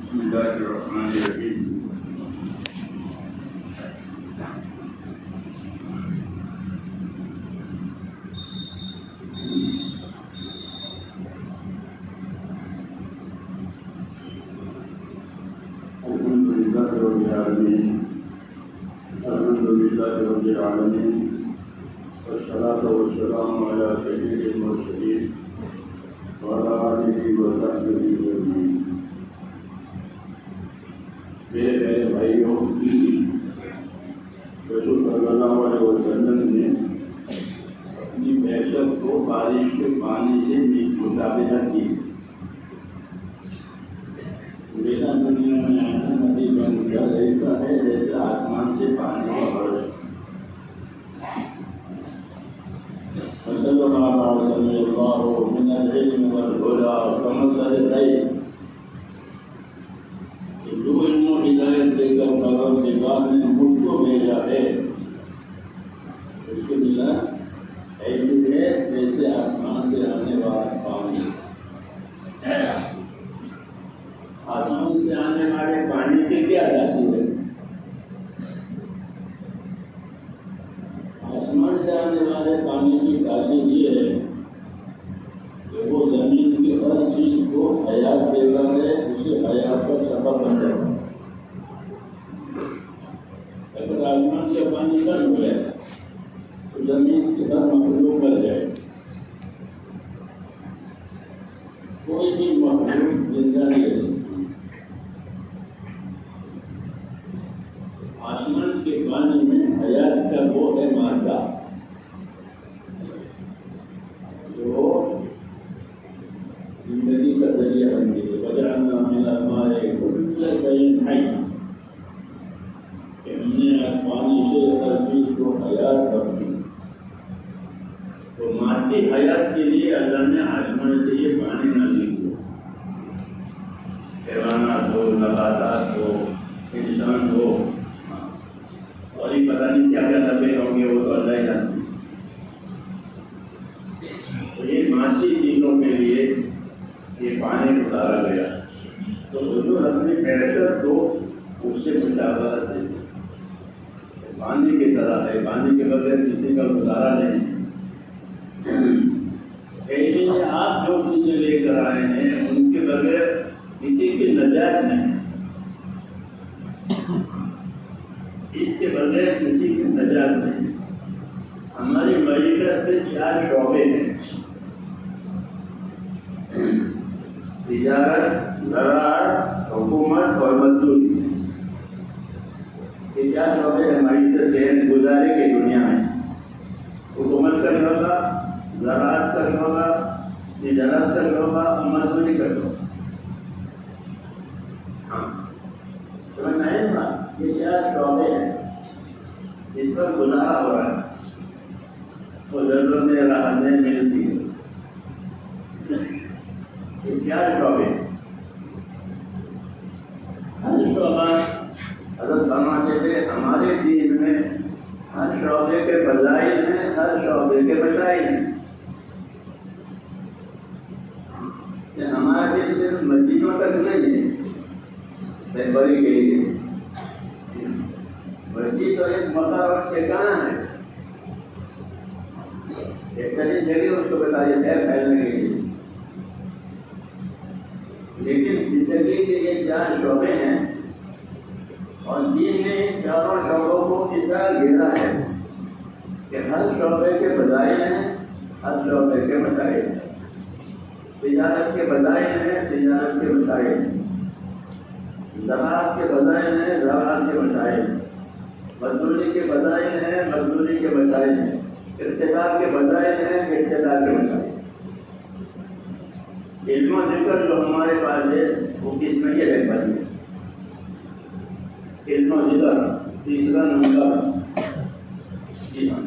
Bismillahirrahmanirrahim. Alhamdulillahirabbil alamin. Wassalatu wassalamu ala sayyidil mursalin wa ala alihi wa sahbihi ajma'in. میرے بھائیوں، رسول اللہ علیہ وسلم نے اپنی معیشت کو بارش کے پانی سے مشابہت کی. میرا دنیا میں ایسا ندی بن کر ایسا ہے جیسے آسمان سے پانی کا بارش. صلی اللہ علیہ وسلم من العلم والهدى كمثل الغيث. جو علم و ہدایت دے کر پروردگار نے مجھ کو بھیجا ہے، اس کے ملا ایسی ہے جیسے آسمان سے آنے والا پانی. آسمان سے آنے والے پانی کی کیا تاثیر ہے؟ آسمان سے آنے والے پانی کی تاثیر یہ ہے کہ وہ زمین کی ہر چیز کو حیات دیتا ہے، اسے حیات کا سبب بن جاتا ہے. اگر آسمان سے پانی کم ہو جائے تو زمین کی ہر مخلوق مر جائے. کوئی بھی مخلوق زندہ نہیں رہ سکتی. آسمان کے پانی میں حیات کا وہ ہے مادہ جو زندگی کا ذریعہ بن گئی. وجعلنا من الماء كل شيء حي. کہ ہم نے پانی سے ہر چیز کو حیات کر دی. تو مادی حیات کے لیے اللہ نے آسمان سے یہ پانی نازل کیا. حیوانات ہو، نباتات ہو، انسان ہو، اور یہ پتہ نہیں کیا کیا دبے ہوں گے، وہ تو اللہ ہی جانتے ہیں. تو یہ مادی چیزوں کے لیے یہ پانی اتارا گیا. تو حضور اپنی معیشت کو اس سے مشابہت ہے. پانی کی طرح ہے، پانی کے بغیر کسی کا گزارا نہیں. ایسے آپ جو چیزیں لے کر آئے ہیں ان کے بغیر کسی کی نجات نہیں. اس کے بغیر کسی کی نجات نہیں. ہماری معیشت سے 4 شعبے ہیں: تجارت، زراعت، حکومت اور مزدوری. یہ 4 شعبے معیشت کے گزارے کی دنیا میں. حکومت کرنا ہوگا، زراعت کرنا ہوگا، تجارت کرنا ہوگا اور مزدوری کرنا ہوگا. سمجھ میں آئے نا؟ یہ 4 شعبے ہیں جس پر گزارا ہو رہا ہے. وہ ضرورتیں راحتیں ملتی ہیں. یہ 4 شعبے. ہر شعبہ حضرت فرماتے تھے ہمارے دین میں ہر شعبے کے فضائل ہیں، ہر شعبے کے مسائل ہیں. کہ ہمارے دین صرف مسجدوں تک نہیں ہے بڑی گئی ہے. مسجد تو ایک مقام اور ٹھکانہ ہے، ایک ایسی جگہ اس کو بتائیے خیر پھیلنے کے لیے. لیکن زندگی کے یہ 4 شعبے ہیں اور دین نے ان 4 شعبوں کو اس طرح گھیرا ہے کہ ہر ہر شعبے کے فضائل ہیں، ہر شعبے کے مسائل ہیں۔ تجارت کے فضائل ہیں، تجارت کے مسائل ہیں۔ زراعت کے فضائل ہیں، زراعت کے مسائل ہیں۔ مزدوری کے فضائل ہیں، مزدوری کے مسائل ہیں۔ اقتدار کے فضائل ہیں، اقتدار کے مسائل ہیں۔ علم و ذکر جو ہمارے پاس ہے وہ کس میں یہ رہ پاتی ہے؟ علم و ذکر تیسرا نمبر۔ جی ہاں،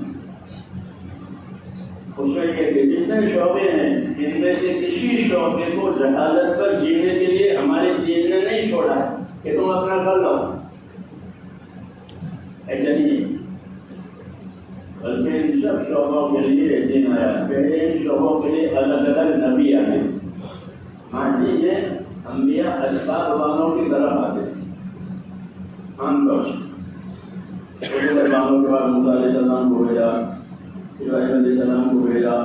اس میں یہ کہ جتنے شعبے ہیں ان میں سے کسی شعبے کو جہالت پر جینے کے لیے ہمارے دین نے نہیں چھوڑا ہے کہ تم اپنا کر لو، ایسا نہیں، بلکہ ان سب شعبوں کے لیے دین آیا۔ پہلے ان شعبوں کے لیے الگ الگ نبی آئے۔ ماضی میں انبیاء اسباب والوں کی طرف آتے تھے، عام طور سے والوں کے بعد موسیٰ علیہ السلام کو بھیجا، ابراہیم علیہ السلام کو بھیجا،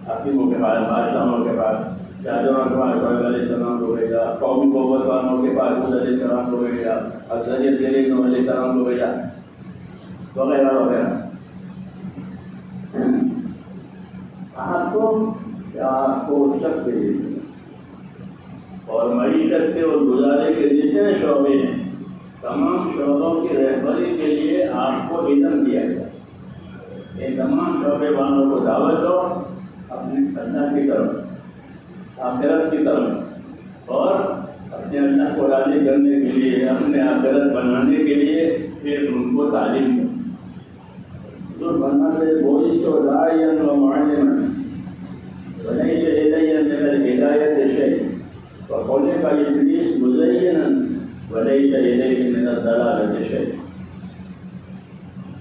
حاکموں کے پاس، بادشاہوں کے پاس، شاہجہاں کے پاس ابراہیم علیہ السلام کو بھیجا، قومی قوت والوں کے پاس موسیٰ علیہ السلام کو بھیجا، اکثریت کے لیے نوح علیہ السلام کو بھیجا، وغیرہ وغیرہ۔ آپ کو سب کے لیے اور معیشت کے اور گزارے کے جتنے شعبے ہیں تمام شعبوں کی رہبری کے لیے آپ کو علم دیا گیا۔ یہ تمام شعبے والوں کو دعوت دو اپنے اللہ کی طرف، آخرت کی طرف، اور اپنے اللہ کو راضی کرنے کے لیے، اپنے آخرت بنانے کے لیے پھر ان کو تعلیم دو۔ جو بنانے بوئس تو داعیاً و معلماً وليس إلي من الهداية شيء وخلق إبليس مزينا وليس إليه من الضلالة شيء۔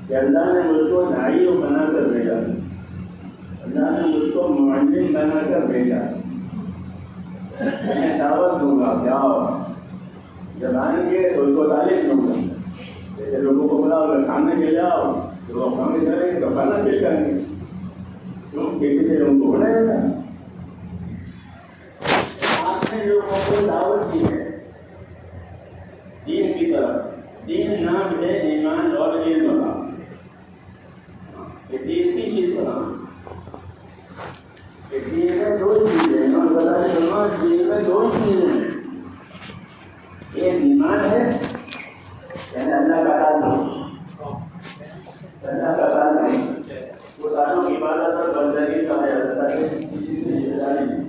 کہ اللہ نے مجھ کو داعی بنا کر بھیجا، اللہ نے مجھ کو معلم بنا کر بھیجا۔ میں دعوت دوں گا کہ آؤ، جب آئیں گے تو اس کو تعلیم دوں گا۔ جیسے لوگوں کو بلاؤ کہ کھانے کے لیے آؤ، تو وہ کھانے کریں گے تو کھانا پیش کریں گے، کیوں کسی سے ان کو بنایا جاتا ہے۔ آپ نے لوگوں کو دعوت دی ہے دین کی طرف۔ دین نام ہے ایمان اور علم کا۔ یہ دین کی چیز کا نام ہے۔ دین میں دو چیزیں ہیں، اور بتائیں جماعت دین میں دو چیزیں ہیں۔ ایک ایمان ہے، یعنی اللہ کا تعلق، اللہ کا تعلق، وہ تعلق عبادت اور بندگی کا ہے، اللہ سے کسی سے جدا نہیں۔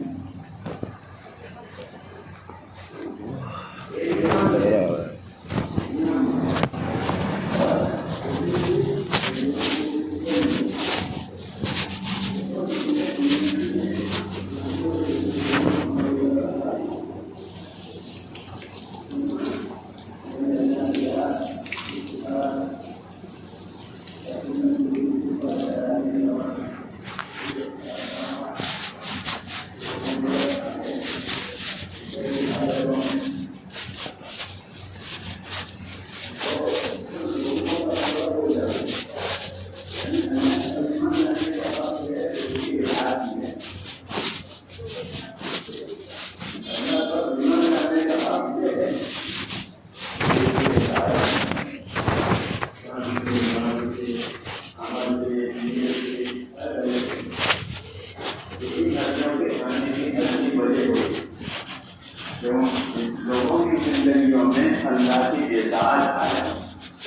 لوگوں کی زندگیوں میں اللہ کی اطاعت آیا۔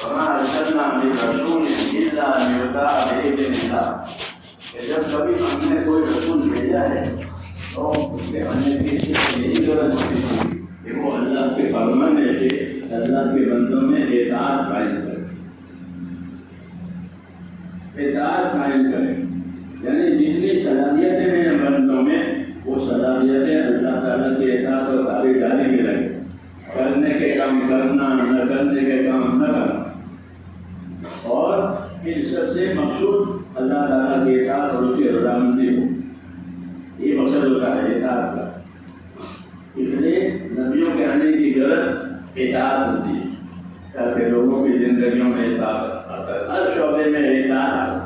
وما ارسلنا من رسول الا ليطاع باذن اللہ۔ کہ جب کبھی ہم نے کوئی رسول بھیجا ہے تو اس کے ہمیں کسی کی یہی ضرورت ہوتی ہے کہ وہ اللہ کے فرمان سے اللہ کے بندوں میں اطاعت قائم کرے، اطاعت قائم کرے، یعنی جتنی صلاحیتیں ہیں بندوں میں وہ صلاحیتیں اللہ تعالیٰ کی اطاعت اور تابعداری میں لگے، کرنے کے کام کرنا، نہ کرنے کے کام نہ کرنا، اور ان سب سے مقصود اللہ تعالیٰ کی اطاعت اور اس کی رضامندی ہو۔ یہ مقصد ہوتا ہے اطاعت کا۔ اس لیے نبیوں کے آنے کی غرض اطاعت ہوتی ہے تاکہ لوگوں کی زندگیوں میں اطاعت آتا ہے، ہر شعبے میں اطاعت۔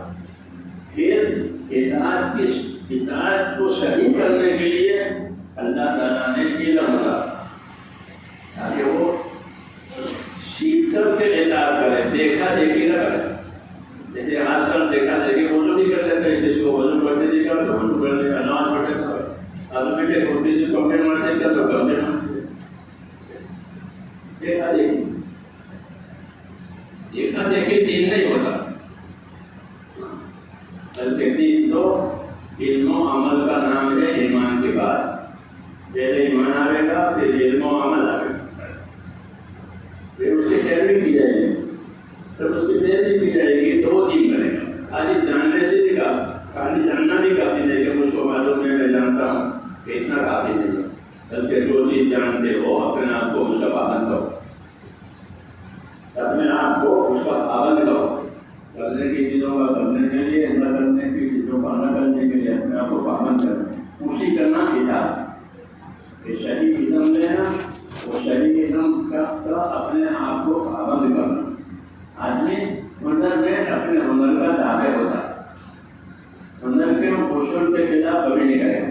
پھر اطاعت کو صحیح کرنے کے لیے اللہ تعالیٰ نے علم دیا تاکہ وہ سیکھ کر کے اطاعت کرے، دیکھا دیکھی نہ کرے۔ جیسے آج کل دیکھا جائے کہ وضو بھی کر لیتے ہیں، جس کو وضو کرتے دیکھا تو وضو کر لے، نماز پڑھتے تو اب بیٹے روٹی سے کپڑے مارتے کیا تو کپڑے مارتے دیکھا دیکھی دین نہیں ہوتا، بلکہ دین تو علم و عمل کا نام ہے۔ ایمان کے بعد پہلے ایمان آئے گا، پھر علم و عمل آئے گا، پھر اس کی پیروی کی جائے گی، جب اس کی پیروی کی جائے گی تو وہ دین بنے گا۔ خالی جاننے سے بھی خالی جاننا بھی کافی نہیں کہ مجھ کو معلوم ہے میں جانتا ہوں، اتنا کافی نہیں ہے، بلکہ جو چیز جانتے ہو اپنے آپ کو اس کا پابند کرو، اپنے آپ کو اس کا پابند کرو، کرنے کی چیزوں کا کرنے کے لیے، نہ کرنے کی چیزوں کا نہ کرنے کے لیے اپنے آپ کو پابند کرنا، خوشی کرنا کتاب یہ شریک ازم میں ہے نا، وہ شریک ازم کا اپنے آپ کو پابند کرنا۔ آدمی ہنر میں اپنے ہنر کا دعوے ہوتا ہے، ہنر کے اصول کے خلاف کبھی نہیں کرے گا،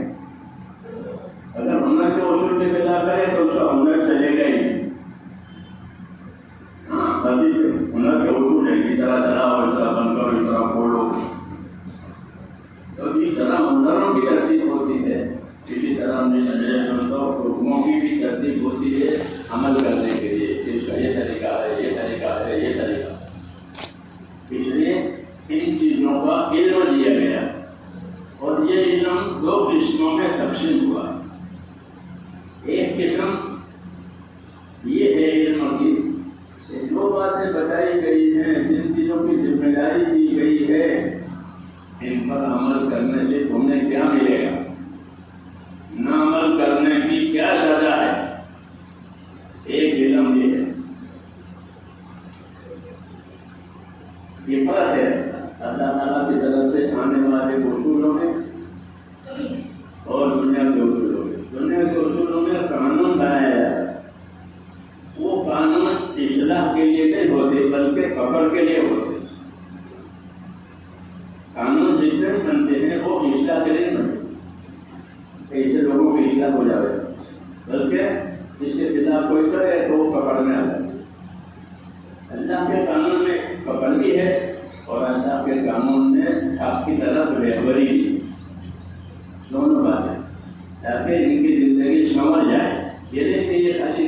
اگر ہنر کے اصول کے خلاف کرے تو اس کا ہنر چلے گا ہی نہیں۔ ہاں کبھی ہنر کے اصول ہے، اس طرح چلاؤ، اس طرح بند کرو، اس طرح کھولو، تو اس طرح ہنروں کی ترتیب ہوتی ہے، اسی طرح حکموں کی بھی ترتیب ہوتی ہے عمل کرنے کے لیے، اس کا یہ طریقہ ہے، یہ طریقہ ہے، یہ طریقہ ہے۔ اس لیے ان چیزوں کا علم دیا گیا، اور یہ علم دو قسموں میں تقسیم ہوا۔ ایک قسم یہ ہے علم کی جو باتیں بتائی گئی ہیں، جن چیزوں کی ذمہ داری دی گئی ہے، ان پر عمل کرنے سے تمہیں کیا ملے گا، نہ عمل کرنے کی کیا سزا ہے، ایک علم یہ ہے۔ یہ فرق ہے اللہ تعالیٰ کی طرف سے آنے والے اصولوں میں اور دنیا کے اصولوں میں۔ دنیا کے اصولوں میں قانون بنایا جاتا ہے، وہ قانون اصلاح کے لیے نہیں ہوتے بلکہ پکڑ کے لیے ہوتے۔ قانون جتنے بنتے ہیں وہ اصلاح کے لیے بنتے، ایسے لوگوں کی اصلاح ہو جائے، بلکہ اس کے خلاف کوئی کرے تو وہ پکڑ میں آ جائے۔ اللہ کے قانون میں پکڑ بھی ہے اور اللہ کے قانون میں آپ کی طرف رہبری بھی، دونوں باتیں، تاکہ ان کی زندگی سمجھ جائے۔ یہ نہیں کہ یہ خالی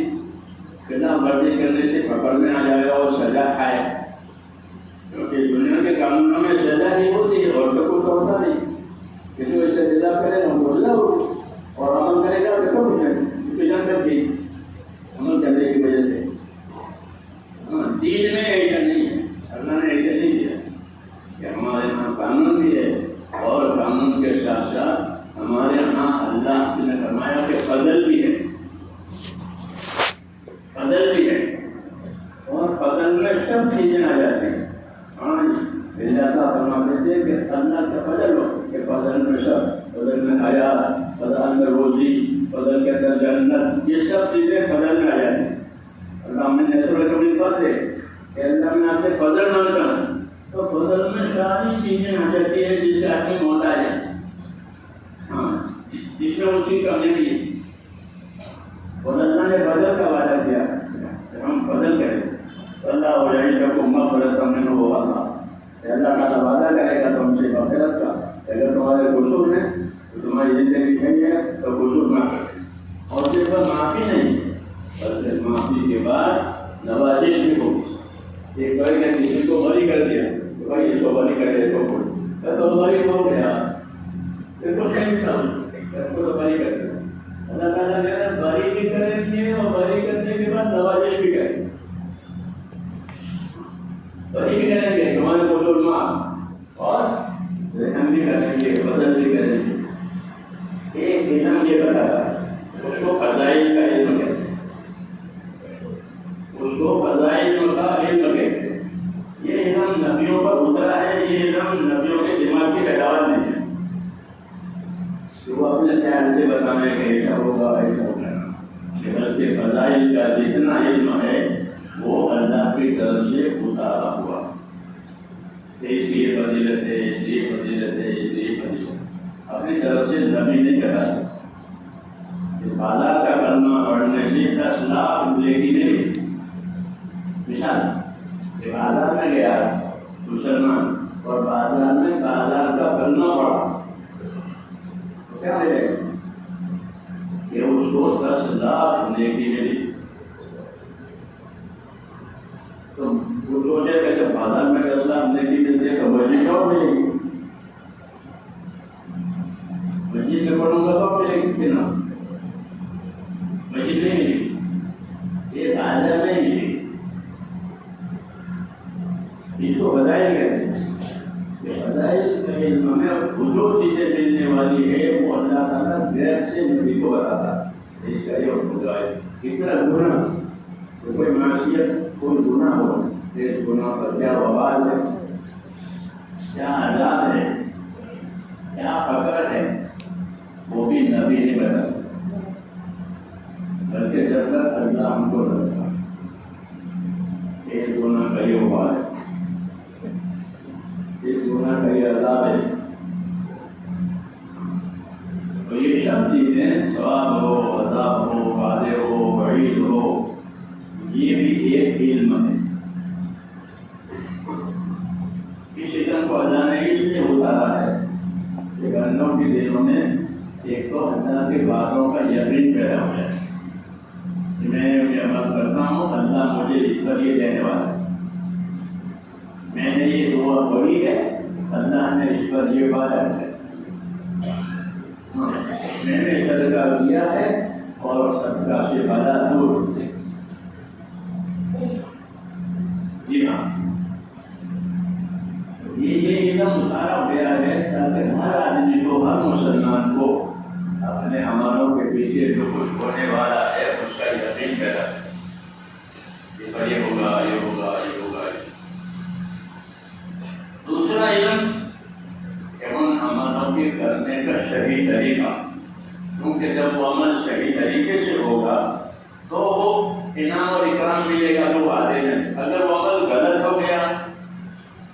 خلاف ورزی کرنے سے پکڑ میں آ جائے اور سزا کھائے، کیونکہ دنیا کے قانونوں میں سزا نہیں ہوتی ہے، اور تو کچھ ہوتا نہیں کہ جو اسے سزا کرے ہم کو سزا ہوگی، اور عمل کرے گا تو کچھ نہیں جان کر کے عمل کرنے کی وجہ سے۔ دین میں ایسا نہیں ہے، اللہ نے ایسا نہیں کیا کہ ہمارے یہاں قانون بھی ہے، اور قانون کے ساتھ ساتھ ہمارے یہاں اللہ نے فرمایا کہ فضل بھی ہے، فضل بھی ہے، اور فضل میں سب چیزیں آ جاتی ہیں۔ ہاں اللہ فرماتے تھے کہ اللہ کا فضل ہو، کہ فضل میں سب، فضل میں حیات، فضل میں روزی، فضل کے اندر جنت، یہ سب چیزیں فضل میں آ جاتی ہیں۔ اللہ میں نظر کبھی فضل ہے کہ اللہ میں آپ سے فضل مانگتا ہوں، تو فضل میں ساری چیزیں آ جاتی ہے جس سے آدمی محتاج ہے، ہاں جس میں اسی کمی نہیں ہے۔ اور اللہ نے فضل کا وعدہ کیا کہ ہم فضل کریں، اللہ ہو جائے جب امت فرض ہم نے وہ وعدہ، اللہ تعالیٰ وعدہ کرے گا تو ہم سے مغفرت کا، اگر تمہارے قصور ہیں تو تمہاری زندگی صحیح ہے تو قصور نہ کرے، اور صرف معافی نہیں بلکہ معافی کے بعد نوازش بھی ہوگی۔ ایک بھائی نے کسی کو بری کر دیا تو بھائی اس کو بری کرے تو بری ہو گیا، پھر کچھ نہیں تھا، اس کو تو بری کر دیا۔ اللہ تعالیٰ کہہ رہا ہے بری بھی کریں گے اور بری کرنے کے بعد نوازش بھی کریں گے، بری بھی کریں گے تمہارے قصور معاف، اور رحم بھی کریں گے، بدل بھی کریں گے۔ ایک علم یہ بتاتا ہے، اس کو فضائل کا علم کہتے ہیں، اس کو فضائل کا علم کہتے ہیں۔ یہ علم نبیوں پر اترا ہے، یہ علم نبیوں کے دماغ کی پیداوار نہیں ہے کہ وہ اپنے خیال سے بتانے کہ ایسا ہوگا ایسا ہوگا، بلکہ فضائل کا جتنا علم ہے وہ اللہ کی طرف سے اتارا ہوا، اس لیے فضیلت ہے، اس لیے فضیلت ہے، اس لیے فضیلت، اپنی طرف سے نبی نہیں کرا بازار کا کلمہ پڑھنے سے 10 لاکھ لیکن نہیں۔ مثال بازار میں گیا مسلمان اور کرنا پڑا تو کیا ملے کہ اس کو 10 لاکھ نیکی ملی. تو وہ سوچے کہ جب بازار میں 10 لاکھ نیکی ملتی ہے تو مسجد اور ملے گی, مسجد میں پڑھوں گا تو ملے گی کہ نا, مسجد نہیں ملی, یہ تازہ نہیں ملی. اس کو بدائل کہتے ہیں. بدائل کے علم میں جو چیزیں ملنے والی ہے وہ اللہ تعالیٰ غیر سے نبی کو بتاتا ہے. اس کا یہ بدائل اس طرح گناہ تو کوئی معصیت کوئی گناہ ہو, اس گناہ پر کیا وبال ہے, کیا عذاب ہے, کیا فقر ہے, وہ بھی نبی نہیں بتاتا, بلکہ جب تک اللہ ہم کو بتاتا ایک گناہ کا یہ وبال ہے, اس گناہ کا یہ عذاب ہے. تو یہ سب چیزیں ثواب ہو, عذاب ہو, وعدے ہو, وعید ہو, یہ بھی ایک علم ہے. اس علم کو اللہ نے اس لیے اتارا ہے کہ بندوں کے دلوں میں ایک تو اللہ کے باتوں کا یقین پیدا ہو جائے. میں یہ عمل کرتا ہوں, اللہ مجھے اس پر یہ دینے والا ہے, میں نے یہ دعا پڑھی ہے, اللہ نے اس پر یہ وعدہ ہے, میں نے صدقہ کیا ہے اور صدقہ سے بلا دور سے. جی ہاں, یہ علم سارا گیا ہے تاکہ ہر آدمی کو, ہر مسلمان کو اپنے عملوں کے پیچھے جو کچھ ہونے والا ہے اس کا یقین پیدا ہے. یہ ہوگا, یہ ہوگا, یہ ہوگا. دوسرا علم کہ ان عملوں کے کرنے کا صحیح طریقہ, کیونکہ جب وہ عمل صحیح طریقے سے ہوگا تو وہ انعام اور اکرام ملے گا تو آتے ہیں. اگر وہ عمل غلط ہو گیا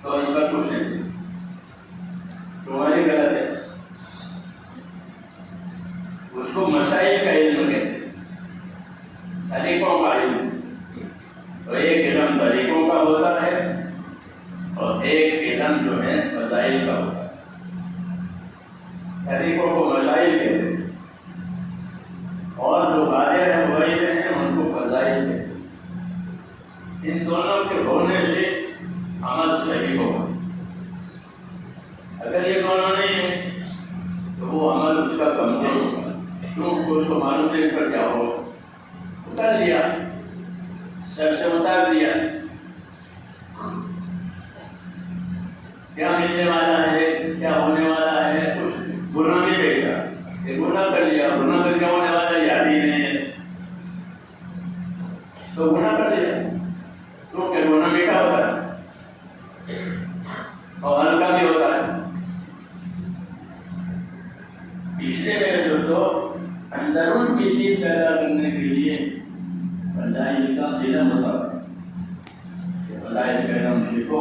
تو اس کا کچھ نہیں, تمہاری غلط ہے. اس کو مسائل کا علم کہتے ہیں, طریقوں کا علم. تو ایک علم طریقوں کا ہوتا ہے اور ایک علم جو ہے مسائل کا ہوتا ہے. طریقوں کو مسائل کہتے ہیں اور جو قادر ہیں وہی ہیں ان کو فضائل کہتے ہیں. ان دونوں کے ہونے سے عمل صحیح ہوگا. اگر یہ دونوں نہیں ہے تو وہ عمل اس کا کمزور ہوگا. کیوں, کچھ کو معلوم دیکھ کر کیا ہو اتار لیا, سر سے اتار دیا, کیا ملنے والا ہے, کیا ہونے والا ہے, کچھ گناہ بھی دیکھا, یہ گناہ کر لیا, گناہ کر کیا ہونے والا یاد ہی نہیں ہے تو گناہ کر لیا. کیونکہ گناہ میٹھا ہوتا ہے اور ہلکا بھی ہوتا ہے. اس لیے میرے دوستوں, اندرون کی چیز پیدا کرنے کے لیے فضائل کا علم ہوتا ہے. فضائل کا علم سیکھو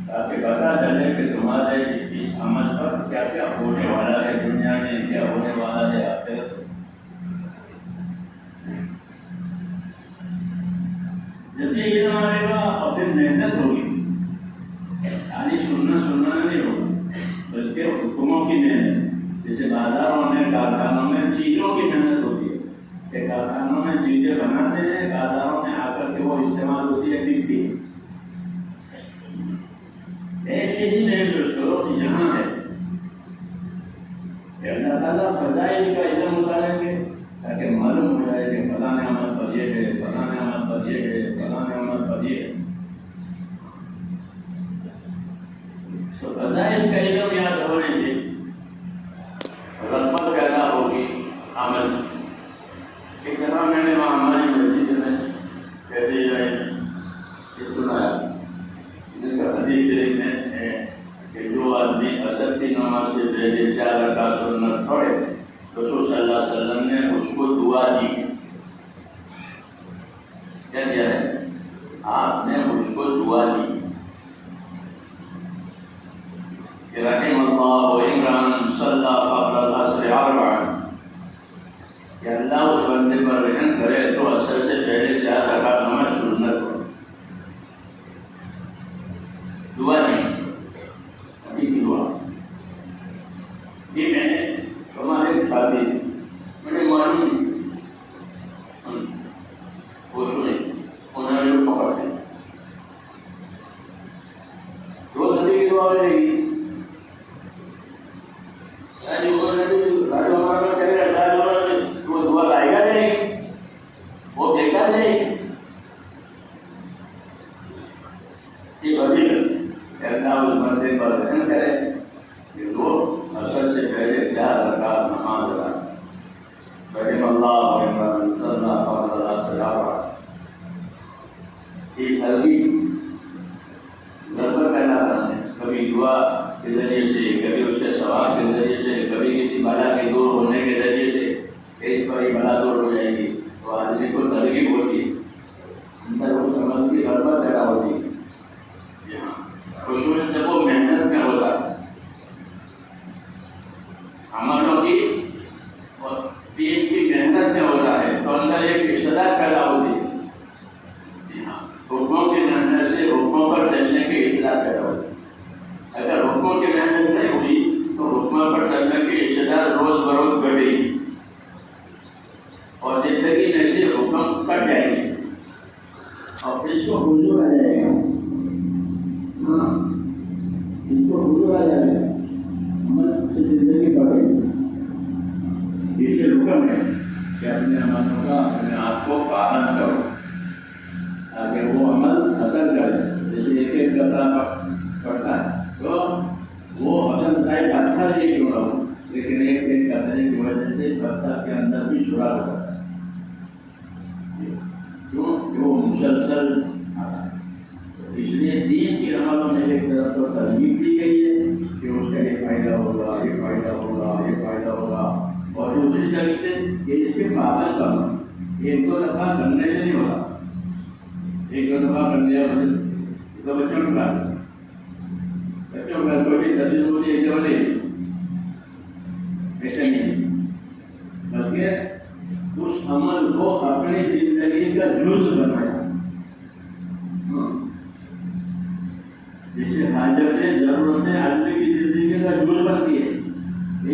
تاکہ پتا چلے کہ تمہارے اس عمل پر کیا کیا ہونے والا ہے, دنیا میں کیا ہونے والا ہے آخرت. جب یہ علم آئے گا اور پھر محنت ہوگی, یعنی سننا نہیں ہوگا بلکہ حکموں کی محنت. جیسے بازاروں میں, کارخانوں میں چیزوں کی محنت ہوتی ہے کہ کارخانوں میں چیزیں بناتے ہیں, بازاروں میں آ کر کے وہ استعمال ہوتی ہے, بکتی ہے. ایسے ہی میرے دوستوں یہاں ہے کہ اللہ تعالیٰ فضائل کا علم اتاریں گے تاکہ معلوم ہو جائے کہ فلاں عمل پر یہ ہے, فلاں عمل پر یہ ہے, فلاں عمل پر یہ ہے. تو فضائل کا علم یاد ہونے سے رغبت پیدا ہوگی عمل. ایک طرح میں نے وہاں ہماری مسجد میں کہتے جائے یہ سنایا, جس کا حدیث شریف میں ہے کہ جو آدمی عصر کی نماز سے پہلے 4 رکعت سنت پڑھے رسول صلی اللہ علیہ وسلم نے اس کو دعا دی. کیا کیا ہے, آپ نے اس کو دعا دی کہ رحم اللہ عمران صلی قبل العصر 4, کہ اللہ اس بندے پر رحم کرے تو عصر سے پہلے 4 رکعت نماز سنت پڑھے. دعا دی, ابھی کی دعا. کے ذریعے سے، کبھی اس کے ثواب کے ذریعے سے، کبھی کسی بلا کے دور ہونے کے ذریعے سے ایک پر ہی بلا دور ہو جائے گی تو آدمی کو ترغیب ہوتی ہے، اندر اس عمل کی غربت پیدا ہوتی ہے. جی ہاں، خصوصاً جب وہ محنت میں ہوتا ہے عملوں کی اور دین کی محنت میں ہوتا ہے تو اندر ایک اصلاح پیدا ہوتی ہے. جی ہاں، حکموں کی محنت سے حکموں پر چلنے کی اصلاح پیدا ہوتی ہے. اگر حکموں کی محنت نہیں ہوئی تو حکموں پر چلنے کی اصلاح روز بروز بڑھے گی اور زندگی میں سے حکم کٹ جائے گی اور اس کو حضور آ جائے گا. ہاں، اس کو حضور آ جائے گا، عمل سے زندگی بڑھے گی. اس سے حکم ہے کہ اپنے عملوں کا اپنے آپ کو پابند کرو تاکہ وہ عمل اثر کرے. جیسے ایک ایک قطرہ پڑتا ہے تو وہ اصل چاہے پتھر ہی کیوں نہ ہو لیکن ایک ایک قطرے کی وجہ سے پتھر کے اندر بھی چھڑا ہوتا ہے. کیوں کہ وہ مسلسل آتا ہے. اس لیے دین کی عملوں میں ایک طرف تو ترغیب دی گئی ہے کہ اس کا یہ فائدہ ہوگا، یہ فائدہ ہوگا، یہ فائدہ ہوگا، اور دوسری طریقے کہ اس کے پابند کرنا. ایک دو دفعہ کرنے سے نہیں ہوتا، ایک دو دفعہ کرنے تو بچوں کا کوئی تجربہ ہوتی ہے جو نہیں ایسا نہیں، بلکہ اس عمل کو اپنی زندگی کا جز بنایا. جیسے حاجتیں ضرورتیں آدمی کی زندگی کا جز بنتی ہے.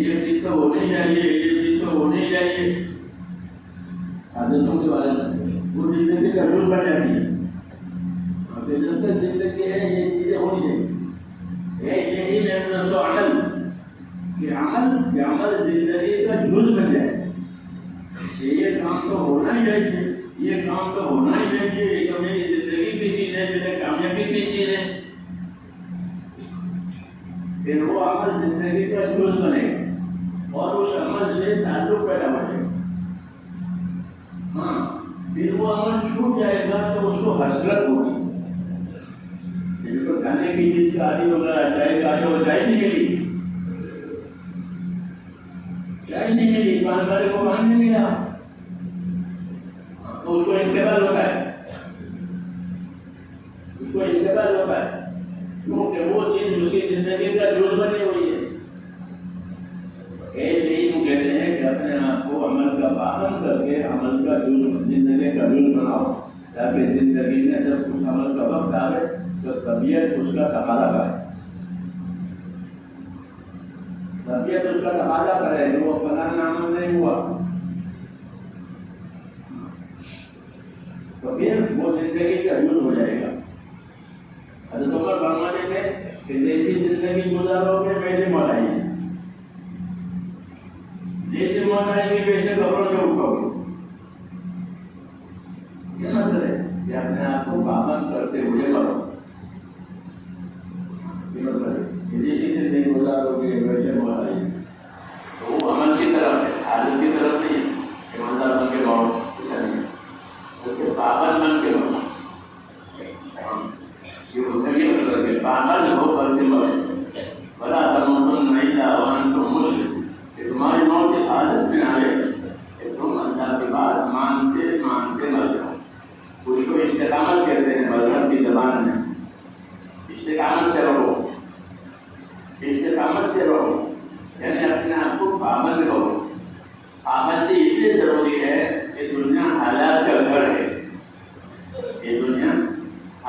یہ چیز تو ہونی چاہیے، یہ چیز تو ہونی چاہیے. عادتوں کے بارے میں وہ زندگی کا جز بن جاتی ہے. اور جب تک زندگی ہے یہ چیزیں ہونی چاہیے. ایسے ہی میں تو عمل زندگی کا جز بن جائے. یہ کام تو ہونا ہی چاہیے، یہ کام تو ہونا ہی چاہیے، یہ تو میری زندگی کی چیز ہے، میرے کامیابی کی چیز ہے. پھر وہ عمل زندگی کا جز بنے گا اور اس عمل سے تعلق پیدا ہو جائے گا. ہاں، پھر وہ عمل چھوٹ جائے گا تو اس کو حسرت ہوگی. کھانے کی چیز کا عادی ہوگا، چائے کا عادی ہوگا، چائے نہیں ملی، چائے نہیں ملی، پان والے کو پان نہیں ملا تو اس کو انتقال ہوتا ہے. اس کو انتقال ہوتا ہے کیونکہ وہ چیز اس کی زندگی کا جز بنی ہوئی ہے. ایسے ہی وہ کہتے ہیں کہ اپنے آپ کو عمل کا پابند کر کے عمل کا جز زندگی کا جز بناؤ تاکہ زندگی میں جب اس عمل کا وقت آئے تو طبیعت اس کا تقاضا کرے. طبیعت اس کا تقاضا کرے کہ وہ فلاں عمل نہیں ہوا تو پھر وہ زندگی کا جز ہو جائے گا. حضرت عمر فرماتے تھے کہ جیسی زندگی گزارو گے ویسے موت آئے گی، جیسے موت آئے گی ویسے قبروں سے اٹھو گے. یہ مطلب ہے کہ اپنے آپ کو پابند کرتے ہوئے مرو. جیسی زندگی گزارو گے ویسے موت آئے گی. تو وہ عمل کی طرف ہے، حالت کی طرف نہیں کہ مزہ بن کے مرو، ایسا نہیں بلکہ پابند بن کے مرو. پابند ہو کر کے مرو. بلا تموتن الا وانتم مسلمون. کہ تمہاری موت کی حالت میں آئے کہ تم اللہ کی بات مانتے مانتے مر جاؤ. اس کو استقامت کہتے ہیں مذہب کی زبان میں. استقامت سے رہو، استقامت سے رہو یعنی اپنے آپ کو پابند کرو. پابندی اس لیے ضروری ہے کہ دنیا حالات کا گھر ہے. یہ دنیا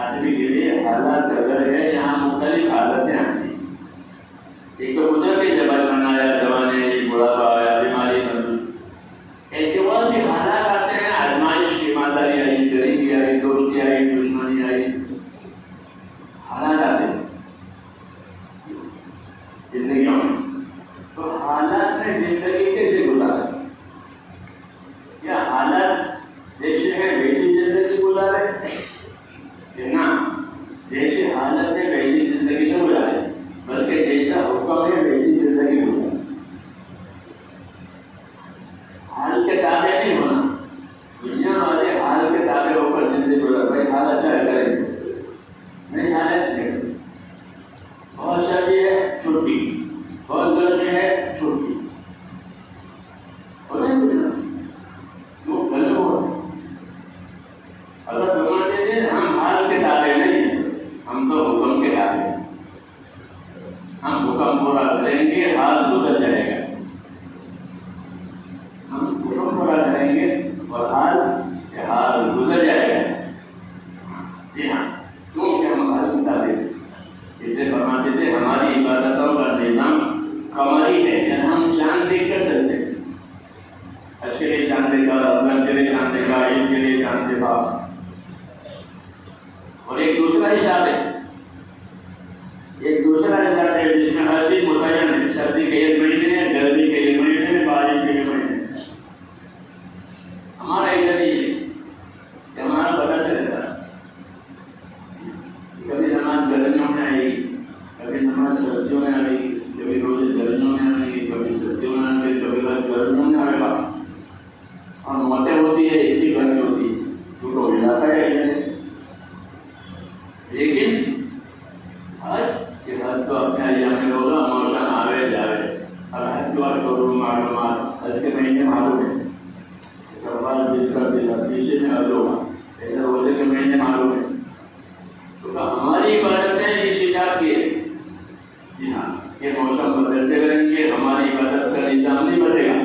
آدمی کے لیے حالات کا گھر ہے. یہاں مختلف حالتیں آتی ہیں. ایک تو قدرتی جبل بنایا، جوانے، بڑھاپا آیا، بیماری بن، ایسے اور بھی حالات آتے ہیں. آزمائش کی ایمانداری آئی، غریبی آئی، دوستی آئی، دشمنی آئی، حالات آتے ہیں زندگیوں میں. تو حالات میں زندگی کیسے گزارے؟ یا حالات جیسے ہے ویسی زندگی گزارے کہ نہ جیسے حالت ہے ویسی زندگی نہ گزارے بلکہ جیسا حکم ہے ویسی زندگی گزارے. حال کے تابع نہیں ہونا. دنیا والے حال کے تابع ہو کر زندگی گزار. بھائی حال اچھا ہے کریں نہیں، حالت نہیں. بہت ساری ہے چھٹی، بہت گرمی ہے چھٹی، وہ گلے ہو اگر فرماتے تھے ہم حال کے تابع نہیں ہیں، ہم تو حکم کے تابع ہیں، ہم حکم پورا کریں گے حال گزر جائے گا، ہم حکم پورا کریں گے اور حال گزر جائے گا۔ جی ہاں، کیونکہ ہم حال کے تابع ہیں، اسے فرماتے تھے ہماری عبادتوں کا نظام قمری ہے، یعنی ہم چاند دیکھ کر چلتے ہیں، حج کے لیے چاند دیکھا، رمضان کے لیے چاند دیکھا، عید کے لیے چاند دیکھا، اور ایک دوسرا حساب ہے، ایک دوسرا حساب ہے جس میں ہر چیز متعین ہے، سردی کے ایک مہینے ہے، گرمی کے ایک مہینے ہے، بارش کے ایک مہینے ہے۔ ہمارا ایسا نہیں ہے کہ ہمارا بدلتے رہتا ہے، کبھی نماز گرمیوں میں آئے گی، کبھی نماز سردیوں میں آئے گی، کبھی روزے گرمیوں میں آئے گی، کبھی سردیوں میں آئے گی، کبھی گرمیوں میں آئے گا، اور موتیں ہوتی ہے اتنی گرمی ہوتی ہے تو ہلاتا ہے۔ لیکن حج کے بعد تو اپنے ایام میں ہوگا، موسم آوے جاوے، اور حج کے بعد شروع معلومات حج کے مہینے معلوم ہے، تیسرے میں حج ہوگا، ایسے روزے کے مہینے معلوم ہے، تو ہماری عبادتیں اس حساب کی ہے۔ جی ہاں، یہ موسم بدلتے رہیں گے، ہماری عبادت کا نظام نہیں بدلے گا،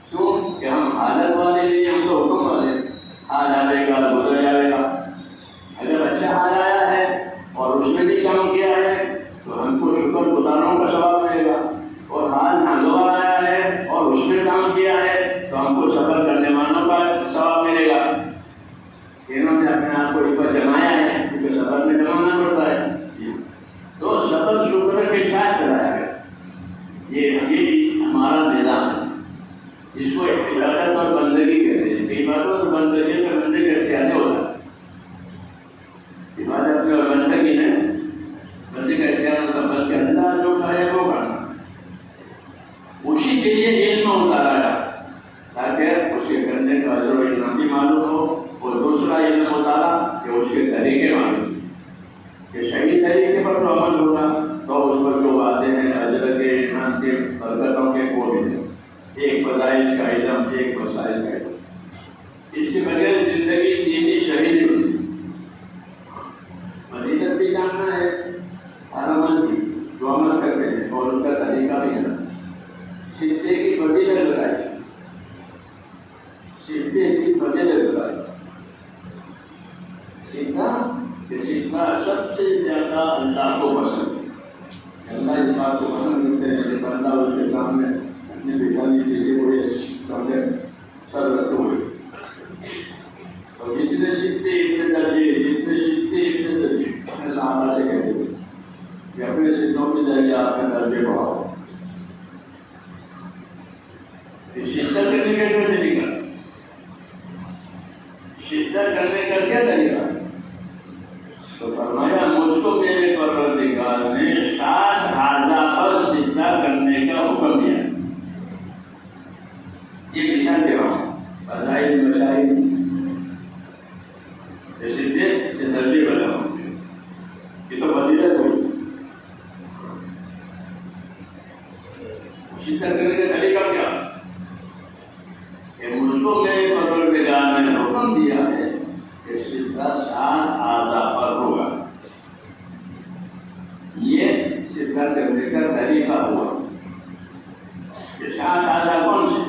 کیوں کہ ہم حالت والے نہیں، ہم تو حکم والے، حال آئے گا گزر جائے گا۔ اگر اچھا حال آیا ہے اور اس میں بھی کام کیا ہے تو ہم کو شکر گزاروں کا ثواب ملے گا، اور حال ناگوار آیا ہے اور اس میں کام کیا ہے تو ہم کو صبر کرنے والوں کا ثواب ملے گا۔ انہوں نے اپنے آپ کو اوپر جمایا ہے کیونکہ صبر میں جمانا پڑتا ہے، تو صبر شکر کے ساتھ چلایا گیا۔ یہ ہمارا نظام ہے، جس کو عبادت اور بندگی کہتے ہیں۔ عبادت اور بندگی میں بندے کا اختیار نہیں ہوتا، عبادت میں اور بندگی میں بندے کا اختیار ہوتا، بلکہ اللہ جو کہے وہ کرنا، اسی کے لیے علم اتارا گیا تاکہ اس کے کرنے کا اجر و انعام بھی معلوم ہو، اور دوسرا علم اتارا کہ اس کے طریقے معلوم کہ صحیح طریقے پر جو عمل ہوگا تو اس پر جو باتیں ہیں اجر کے انعام کے برکتوں کے وہ ملے، ایک فضائل کا علم، ایک مسائل کا علم۔ اس کے بغیر زندگی دینی صحیح نہیں ہوتی۔ فضیلت بھی جاننا ہے ہر عمل کی جو عمل کرتے ہیں، اور ان کا طریقہ بھی ہے۔ سیدھے کی فضیلت بتائی، سیدھے کی فضیلت بتائی، سیدھا سب سے زیادہ اللہ کو پسند ہے۔ اللہ اس بات کو پسند کرتے ہیں کہ بندہ اس کے سامنے اپنی بٹھانی چیزیں ہوئے سمجھے سر رکھتے ہوئے، اور جتنے سیکھتے اتنے درجے، جتنے سیکھتے اتنے درجے، اپنے صحابہ سے کہتے ہوئے کہ اپنے سیدھوں کے درجے آپ نے درجے بڑھاؤ۔ سجدہ کرنے کا کیا طریقہ؟ سجدہ کرنے کا کیا طریقہ؟ تو فرمایا مجھ کو میرے پروردگار نے 7 اعضاء پر سجدہ کرنے کا حکم دیا۔ یہ مثال دے رہا ہوں، فضائل مسائل سجدے سے درجے بتاؤ، یہ تو فضیلت ہوئی۔ سجدہ کرنے کا طریقہ کیا کہ مجھ کو میرے پروردگار نے حکم دیا ہے کہ سجدہ 7 اعضاء پر ہوگا۔ یہ سجدہ کرنے کا طریقہ ہوا۔ یہ 7 اعضاء کون سے؟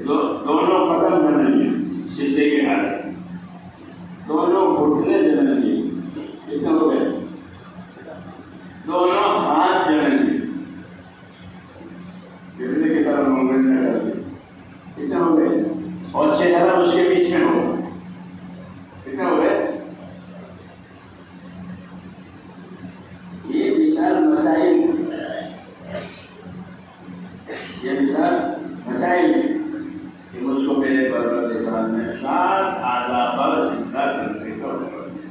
دونوں قدم جمیں سجدے کے حالت، دونوں گھٹنے جمیں، کتنے ہو گئے؟ دونوں ہاتھ جمیں، گرنے کی طرف منگل کر دی، کتنے ہو گئے؟ اور چہرہ اس کے بیچ میں ہو، کتنے ہو گئے؟ یہ مثال مسائل، یہ مثال مسائل کہ مجھ کو میرے پروردگار نے 7 اعضاء پر سجدہ کرنے کا حکم دیا۔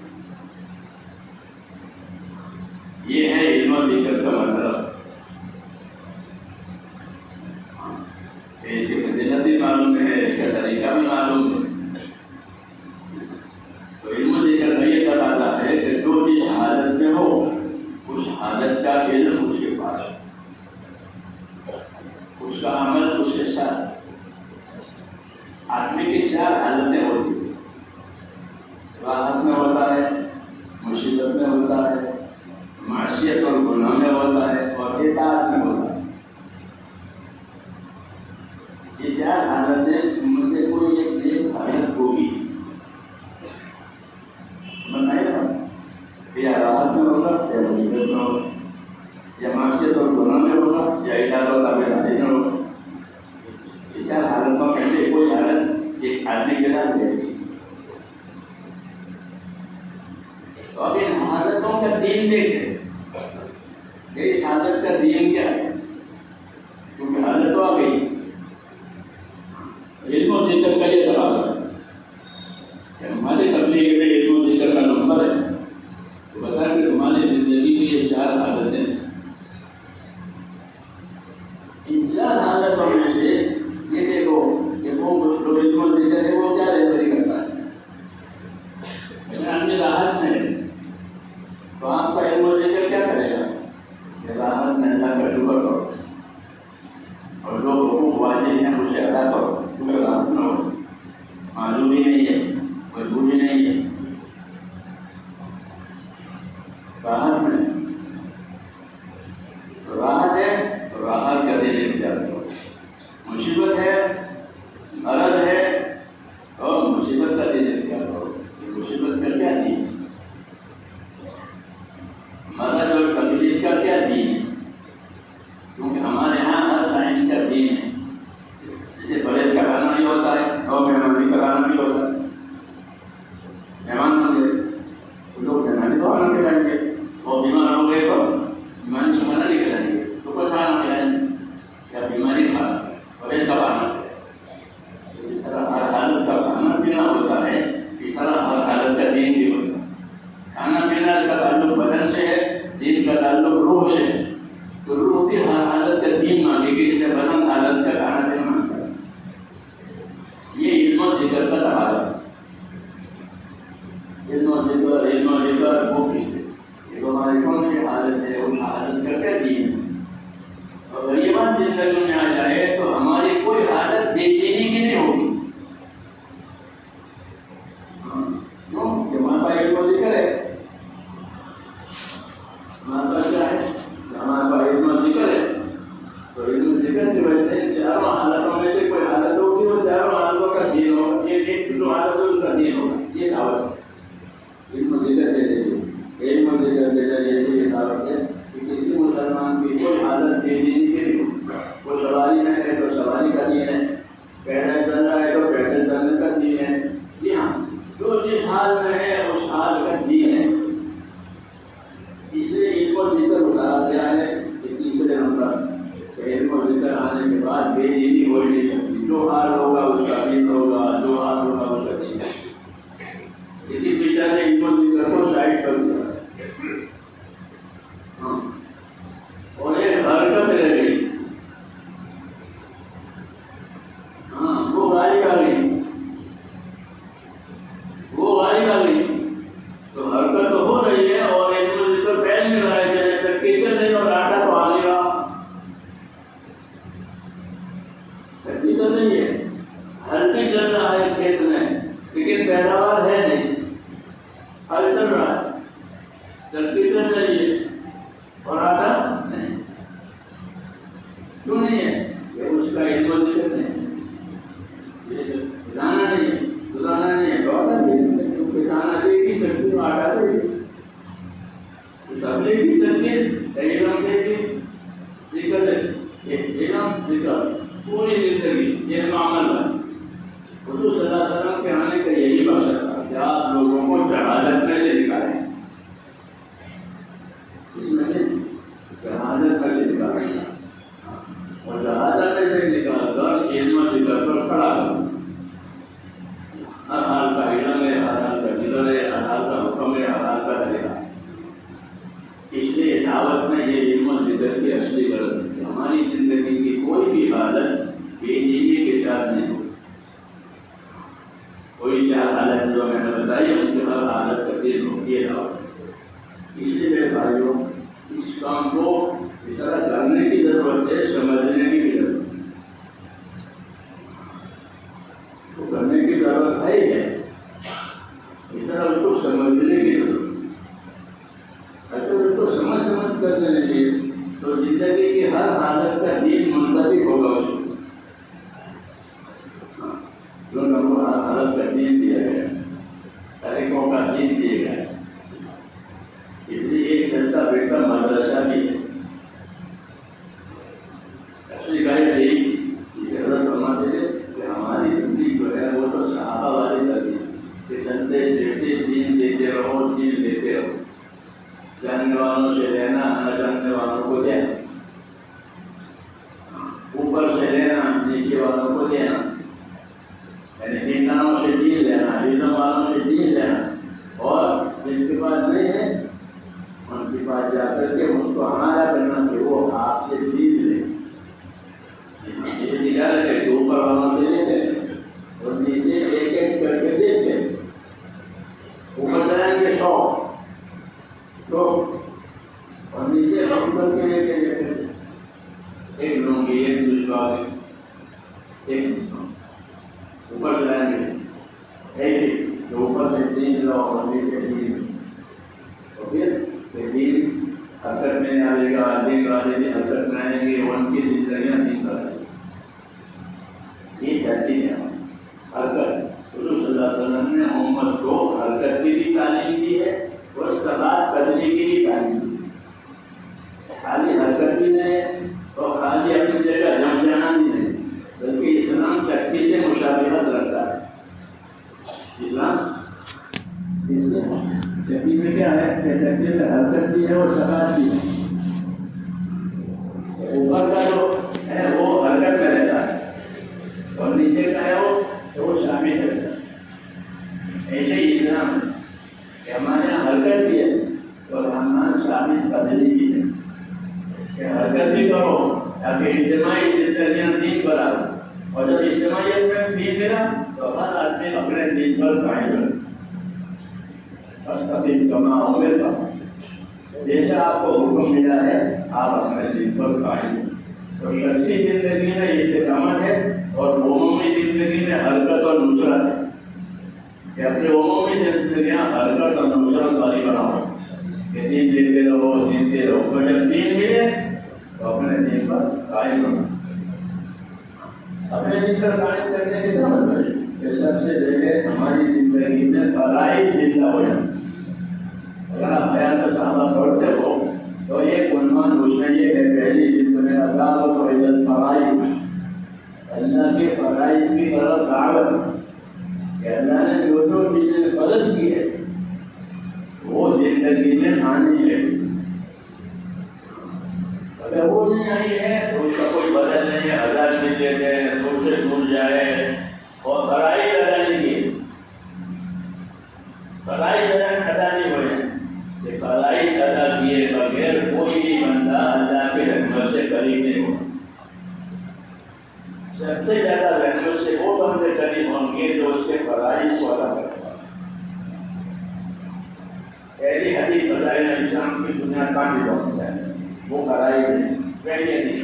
یہ ہے علم و ذکر کا مطلب۔ اس کی فضیلت بھی معلوم ہے، اس کا طریقہ بھی معلوم ہے۔ تو علم و ذکر کا یہ تقاضا ہے کہ جو جس حالت میں ہو اس حالت حالت کا علم اس کے پاس ہے، اس کا عمل اس کے ساتھ۔ آدمی کی 4 حالتیں ہوتی ہیں، راحت میں ہوتا ہے، مصیبت میں ہوتا ہے، معصیت اور گناہ میں ہوتا ہے، اور اطاعت میں ہوتا ہے۔ یہ 4 حالتیں ان سے کوئی ایک حالت ہوگی، بتائے نا، یا راحت میں ہوگا، یا مصیبت میں ہوگا، یا معصیت اور گناہ میں ہوگا، یا اطاعت اور تابعداری میں ہوگا۔ یہ 4 حالتوں میں سے کوئی حالت ایک آدمی کے ساتھ رہے گی۔ تو اب ان حالتوں کا دین دیکھیں کہ اس حالت کا دین کیا ہے، کیونکہ حالت تو آ گئی۔ علم و ذکر کا یہ تقاضا ہے کہ ہماری تبلیغ میں علم و ذکر کا نمبر ہے، تو بتا کہ تمہاری زندگی کی یہ 4 حالتیں ہیں۔ ان 4 حالتوں میں سے یہ دیکھو کہ وہ جو علم و ذکر ہے وہ کیا رہبری کرتا ہے، آدمی راحت میں ہے تو آپ کا علم و ذکر کیا کرے گا کہ راحت میں اللہ کا شکر کرو، اور جو حقوق واجب ہیں اسے ادا کرو، کیونکہ راحت میں ہو، معلومی نہیں ہے، مجبوری نہیں ہے، راحت میں راحت ہے تو راحت کا دل اختیار کرو، مصیبت ہے، مرض ہے اور مصیبت کا دل اختیار کرو۔ مصیبت کا کیا دین ہے، مرض اور تکلیف کا کیا دین ہے، کیونکہ ہمارے یہاں ہر ٹائم کا دین ہے۔ جیسے پرہیز کا کھانا بھی ہوتا ہے اور مہمانی کا کھانا بھی ہوتا ہے۔ مہمان ہوں گے تو لوگ مہمانی تو کھانا کھلائیں گے، اور بیمار ہو گئے تو بیماری کا کھانا نہیں کھلائیں گے، تو کچھ کھانا کھلائیں گے یا بیماری کھانا پرہیز کا کھانا۔ اس طرح ہر حالت کا کھانا پینا ہوتا ہے، اس طرح ہر حالت کا دین بھی ہوتا ہے۔ کھانا پینا کا تعلق بدن سے ہے، دین کا تعلق روح سے ہے، تو روح کی ہر حالت کا دین مانے گی، جسے بدن حالت کا کھانا پینا مانتا ہے۔ یہ علم و ذکر کا تقاضا ہے۔ علم و ذکر وہ کس ہے، یہ تو ہماری کون سی حالت ہے، اس حالت کا کیا دین ہے۔ اور غریبان زندگی میں آ جائے تو ہماری کوئی حالت بے دینی کی نہیں ہوگی، کیوں کہ ہمارے پاس علم و ذکر ہے، ہمارے پاس کیا ہے، ہمارے پاس علم و ذکر ہے، تو علم و ذکر کی وجہ سے 4 حالتوں میں سے کوئی حالت ہوگی، وہ 4 حالتوں کا دین ہوگا، ایک جو حالت ہوگی اس کا دین ہوگا۔ یہ دعوت ہے علم و ذکر کے ذریعے۔ علم و ذکر کے ذریعے سے یہ دعوت ہے کہ کسی مسلمان کی کوئی حالت بے دینی کی نہیں ہو۔ وہ سواری میں ہے تو سواری کا دین ہے، پیدل چل رہا ہے تو پیدل چلنے کا دین ہے، جی ہاں، جو جس حال میں ہے اس حال کا دین ہے۔ اس لیے علم و ذکر بتایا گیا ہے کہ تیسرے نمبر علم و ذکر آنے کے بعد بے دینی ہو ہی نہیں سکتی، جو حال ہوگا اس کا دین ہوگا، جو حال ہوگا اس کا دین ہے۔ اسی پیچھے نے علم و ذکر کو سائڈ کر دیا اور ایک حرکت رہ گئی، وہ گاڑی آ گئی، وہ گاڑی آ گئی، تو حرکت تو ہو رہی ہے اور علم و ذکر پھیل نہیں رہا ہے، جیسے کچن نہیں اور آٹا تو آ گیا، کچن نہیں ہے، ہلکی چل رہا ہے کھیت میں لیکن پیداوار ہے نہیں، ہل چل رہا ہے، کچن نہیں ہے اور آٹا نہیں، کیوں نہیں ہے کہ اس کا علم و ذکر نہیں ہے، دانا نہیں ہے، دانا نہیں ہے تو آٹا نہیں ہے، کیونکہ دانا دے گی سکتی تو آٹا دے گی، تبلیغ کی سکتی علم دے گی، ذکر علم ذکر پوری زندگی علم عمل ہے۔ حضور صلی اللہ علیہ وسلم کے آنے کا یہی مقصد تھا کہ آپ لوگوں کو جہالت میں سے نکالیں، اس میں سے جہالت میں سے نکالیں اور جہالت میں سے نکال کر علم و ذکر پر کھڑا کریں۔ ہر حال کا علم ہے، ہر حال کا ذکر ہے، ہر حال کا حکم ہے، ہر حال کا طریقہ ہے۔ اس لیے دعوت میں یہ علم و ذکر کی اصلی غرض ہے کہ ہماری زندگی کی کوئی بھی حالت بے دینی کے ساتھ نہیں ہو۔ کوئی 4 حالت جو میں نے بتائی ان کی ہر حالت کا دل ہوتی ہے دعوت۔ اس لیے میرے بھائیوں اس کام ہے سمجھنے کی ضرورت، وہ کرنے کی ضرورت ہے ہی ہے، اس طرح اس کو سمجھنے کی ضرورت۔ اگر اس کو سمجھ کر دینے لگے تو زندگی کی ہر حالت کا دین منتخب ہوگا اس کو، جو نہ وہ ہر حالت کا دین دیا گیا، طریقوں کا دین دیا گیا۔ اس لیے ایک چلتا بیٹھا مدرسہ بھی ہے۔ اصلی بات یہی ضرورت فرماتے تھے کہ ہماری زندگی جو ہے وہ تو صحابہ والی لگی کہ چلتے بیٹھتے دین دیتے رہو، دین دیتے رہو، جاننے والوں سے لینا، نہ جاننے والوں کو دینا، اوپر سے لینا، نیچے والوں کو دینا، یعنی ہندوؤں سے دین لینا، ہندو والوں سے دین لینا، اور جن کے پاس نہیں ہے ان کے پاس جا کر کے ان کو ہمارا کرنا کہ وہ آپ سے دین لیں۔ یہ دکھا رہے کہ اوپر والوں سے لے لیں اور نیچے ایک ایک کر کے دیکھ لیں، اوپر جائیں گے 100 لوگ اور نیچے ہم کر کے لے کے ایک لوں گے، ایک دوسرا ایک اوپر جائیں گے، ایک اوپر سے 3 لو اور نیچے 3، تو پھر دین حرکت میں آئے گا، دین والے بھی حرکت میں آئیں گے، ان کی زندگیاں دین پر آئیں گی۔ یہ کہتی ہے حرکت۔ حضور صلی اللہ علیہ وسلم نے امت کو حرکت کی بھی تعلیم دی ہے اور ثبات کرنے کی بھی تعلیم دی ہے۔ خالی حرکت بھی نہیں ہے اور خالی اپنی جگہ جم جانا بھی نہیں، بلکہ اسلام چکی سے مشابہت رکھتا ہے۔ اسلام چکی میں کیا ہے کہ چکی میں حرکت بھی ہے اور ثبات بھی ہے۔ اوپر کا جو ہے وہ حرکت میں رہتا ہے اور نیچے کا ہے وہ شامل رہتا ہے۔ ایسے ہی اسلام ہے کہ ہمارے یہاں حرکت بھی ہے اور ہمارا شامل بدلی بھی ہے کہ حرکت بھی کرو تاکہ اجتماعی زندگیاں دین پر آئے، اور جب اجتماعیت میں دین ملا تو ہر آدمی اپنے دین پر قائم رہے۔ کما امرتا، جیسا آپ کو حکم ملا ہے آپ اپنے دین پر قائم ہیں۔ تو شخصی زندگی میں استقامت ہے اور عمومی زندگی میں حرکت اور نصرت ہے کہ اپنی عمومی زندگیاں حرکت اور نصرت والی بناؤ کہ دین دیتے رہو، دیتے رہو، اور جب دین ملے تو اپنے دین پر قائم رہو۔ اپنے دین پر قائم کرنے کے کیا مطلب ہے کہ سب سے پہلے ہماری زندگی میں فرائض زندہ ہو جائیں۔ اگر آپ حیات صحابہ پڑھتے ہو تو ایک عنوان اس میں یہ ہے، پہلی جلد میں اللہ و عزت فرائض، اللہ کے فرائض کی طرف دعوت کہ اللہ نے جو جو چیزیں فرض کی ہے وہ زندگی میں آنی ہے۔ اگر وہ نہیں آئی ہے تو اس کا کوئی بدل نہیں ہے، ہزار چیزیں دیں تو سے دور جائے اور فرائض ادا نہیں کیے، فرائض ادا نہیں ہوئے کہ فرائض ادا کیے بغیر کوئی بھی بندہ اللہ کی رحمت سے قریب نہیں ہو۔ سب سے زیادہ رحمت سے وہ بندے قریب ہوں گے جو اس کے فرائض کو ادا کرتے ہیں۔ پہلی حدیث بتائے اسلام کی بنیاد پانچ ہوتا ہے، وہ فرائض ہیں۔ پہلی حدیث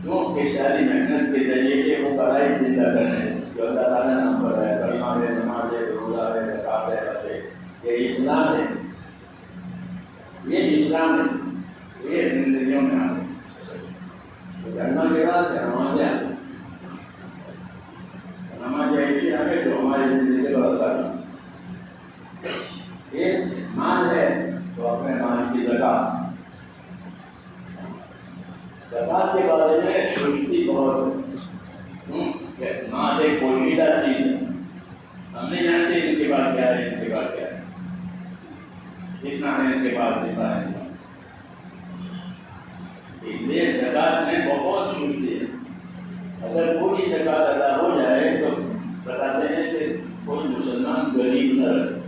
کیوں کہ ساری محنت کے ذریعے سے وہ فرائض زندہ کرنے جو اللہ تعالیٰ نے ہم پر ہے، کلمہ ہے، نماز ہے، روزہ ہے، زکات ہے، حج ہے، یہ اسلام ہے، یہ اسلام ہے، یہ زندگیوں میں آ کلمہ کے بعد نماز ہے، نماز ایسی آگے جو ہماری زندگی کا اثر ہے۔ یہ مال ہے تو اپنے مال کی زکات، زکات کے بارے میں سوچتی بہت کہ مال ایک پوشیدہ چیز ہے، ہم نہیں جانتے ان کے بعد کیا ہے، ان کے بعد کیا ہے، کتنا ہے ان کے بعد کتنا ہے۔ اس لیے زکات میں بہت سوچتی ہے، اگر پوری زکات ادا ہو جائے تو بتاتے ہیں کہ کوئی مسلمان غریب نہ رہے۔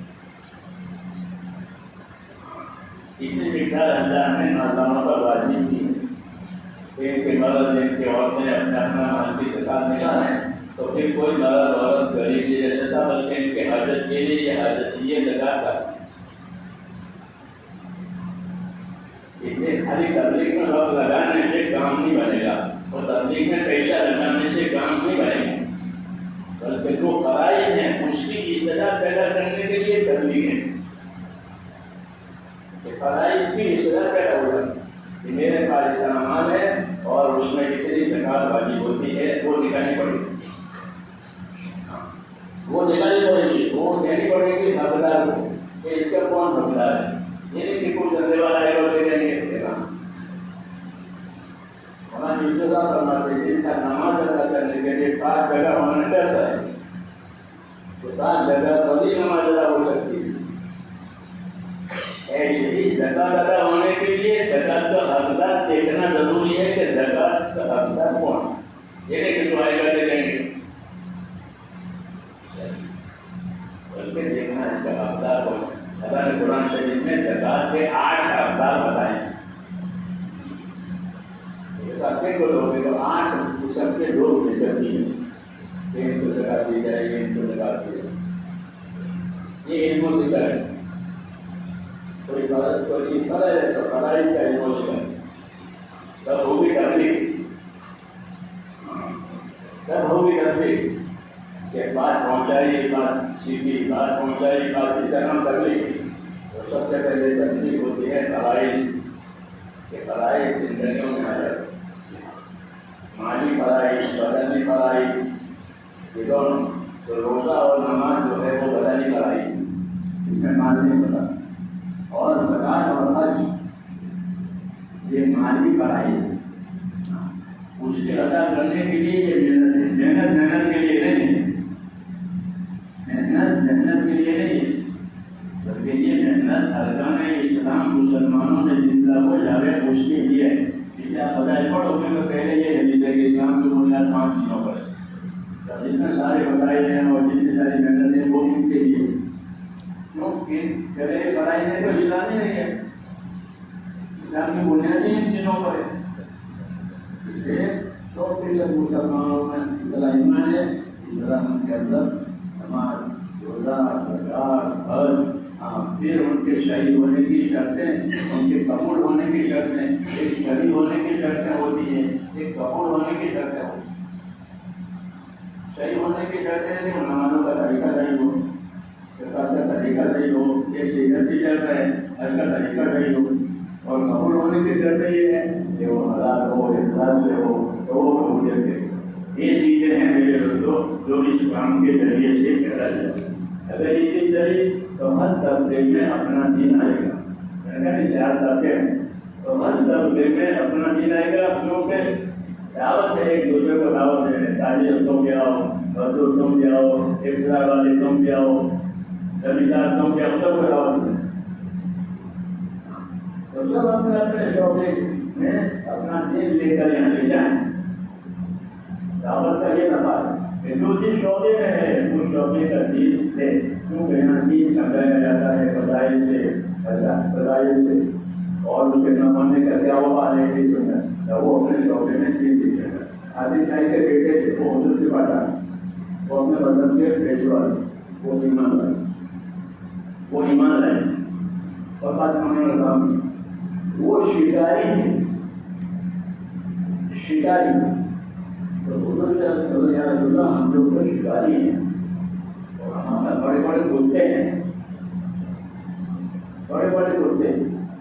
اتنی مقدار اللہ نے نادانوں پر واجب کی ہے کہ مرد جن کی عورتیں اپنا مال کی زکات نکالیں تو پھر کوئی مرد عورت غریب نہیں رہ سکتا، بلکہ ان کے حاجت کے لیے یہ حاجت یہ زکات کا یہ خالی تبلیغ میں وقت لگانے سے کام نہیں بنے گا اور تبلیغ میں پیسہ لگانے سے کام نہیں بنے گا، بلکہ جو فرائض ہیں اس کی اصلاح پیدا کرنے کے لیے تبلیغ ہے. فرائض کی اصلاح پیدا ہوگا کہ میرے پاس اتنا مال ہے اور اس میں کتنی زکات واجب ہوتی ہے وہ نکالنی پڑے گی، وہ نکالنی پڑے گی، وہ دینی پڑے گی حقدار کو کہ اس کا کون حقدار ہے. یہ نہیں کہ کوئی چلنے والا ہے اور دے دیں گے. ہماری ابتدا فرماتے ہیں جن کا نماز ادا کرنے کے لیے 5 جگہ ہونا چاہتا ہے تو 5 جگہ بڑی نماز ادا ہو سکتی ہے. ایسے ہی زکات ادا ہونے کے لیے زکات کا حقدار دیکھنا ضروری ہے کہ زکات کا حقدار کون ہے. یہ نہیں کہ تو آئے گا دے دیں گے، بلکہ دیکھنا اس کا حقدار کون ہے. اللہ نے قرآن شریف میں زکات کے 8 حقدار بتائے ہیں. کو لوگوں کو 8 سب کے لوگ کرتی ہیں کہ ان کو زکات دی جائے گی، ان کو زکات دی جائے. یہ علم و ذکر ہے. کوئی چیز کرے تو فرائض کا علم و ذکر تب ہوگی تبلیغ، تب ہوگی تبلیغ کہ بات پہنچائی، بات سیکھی، بات پہنچائی، بات اتنا تبلیغ. تو سب سے پہلے تبلیغ ہوتی ہے فرائض کہ فرائض زندگیوں میں آ جاتے، مالی فرائض، بدنی فرائض، یہ دونوں. تو روزہ اور نماز جو ہے وہ بدنی فرائض، اس میں مال نہیں پتا. اور زکات اور حج یہ مالی فرائض. اس کے ادا کرنے کے لیے یہ محنت کے لیے نہیں ہے، محنت کے لیے نہیں ہے، بلکہ یہ محنت ارکان اسلام مسلمانوں نے زندہ ہو جاوے اس کے لیے. جسے آپ بدائے پڑھو گے تو پہلے یہ حدیث ہے کہ اسلام کی بنیاد 5 چیزوں پر ہے. جتنے سارے بتائے ہیں اور جتنی ساری محنت ہیں وہ ان کے لیے، کیونکہ پہلے بڑائی ہے تو اسلام ہی نہیں ہے، اسلام کی بنیاد ہی ان چیزوں پر ہے. اس لیے 100% مسلمانوں میں اصطلاح ایمان ہے، اصطلاح کے اندر نماز، روزہ، زکات، حج، پھر ان کے شہید ہونے کی شرطیں، ان کے قبول ہونے کی شرطیں. ایک شہید ہونے کی شرطیں ہوتی ہیں، ایک قبول ہونے کی شرطیں ہوتی ہیں. شہید ہونے کی شرطیں ہیں نمازوں کا طریقہ صحیح ہو، زکات کا طریقہ صحیح ہو، ایک سیرت کی شرط ہے، حج کا طریقہ صحیح ہو. اور قبول ہونے کی شرطیں یہ ہے کہ وہ حلال ہو، اخلاص سے ہو، تو وہ قبولیت ہے. یہ چیزیں ہیں میرے دوستوں جو اس کام کے ذریعے سے پیدا جائے. اگر یہ چیز صحیح تو ہر طبقے میں اپنا دین آئے گا. چار طبقے ہیں تو ہر طبقے میں اپنا دین آئے گا. کیونکہ دعوت ہے، ایک دوسرے کو دعوت ہے، تاجر تم بھی آؤ، مزدور تم بھی آؤ، ابتدا والے تم بھی آؤ، زمیندار تم بھی آؤ، سب کو دعوت ہے. تو سب اپنے اپنے شعبے میں اپنا دین لے کر یہاں سے جائیں. دعوت کا یہ نفع ہے کہ جو جس شعبے میں ہے اس شعبے کا دین لے. کیونکہ یہاں دین سمجھایا جاتا ہے فضائل سے، اور اس کے نہ ماننے کا کیا وبال ہے کہ وہ اپنے شعبے میں دین دیتے ہیں. آدمی شاہی کے بیٹے تھے، وہ حضور کے پاس آئے، وہ اپنے بدن کے پیشوا، وہ ایمان لائے اور بات ہونے لگا. وہ شکاری ہے، شکاری. تو حضور سے ہم لوگ تو شکاری ہیں اور ہمارا بڑے بڑے کتے ہیں، بڑے بڑے کتے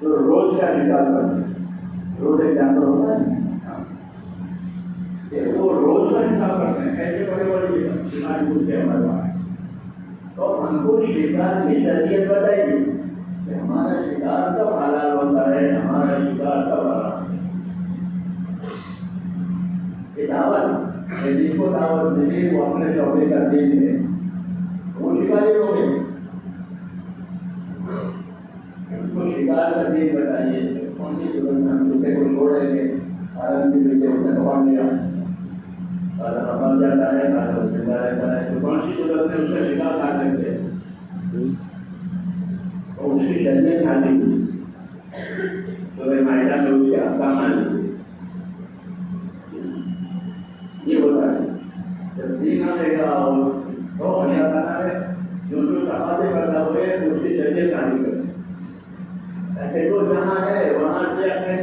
جو روز کا شکار کرتے ہیں. روز ایک جانور ہوتا ہے کہ وہ روز کا شکار کرتے ہیں. ایسے بڑے بڑے شکاری کتے ہمارے وہاں. تو ہم کو شکار کی شریعت بتائیے کہ ہمارا شکار کب حلال ہوتا ہے، ہمارا شکار کب حرام ہے. یہ دعوت جس کو دعوت ملی وہ اپنے شعبے کا دین ہے، وہ شکاری لوگ ہیں. ان کو شکار کا دین بتائیے. کون سی صورت میں ہم دوسرے کو چھوڑیں گے؟ حرم کے پیچھے اس نے پکڑ لیا، مر جاتا ہے، زندہ رہتا ہے، تو کون سی صورت میں اس کا شکار کھا سکتے ہیں؟ اور اس کی شریعت کھاتی ہوئی سورہ مائدہ میں اس کے احکام آنے ہوئے. یہ ہوتا ہے جب دین آئے گا اور تو اللہ تعالیٰ نے جو تقاضے پیدا ہوئے اس کی شریعت کھانی کرے. ایسے جو جہاں ہے وہاں سے اپنے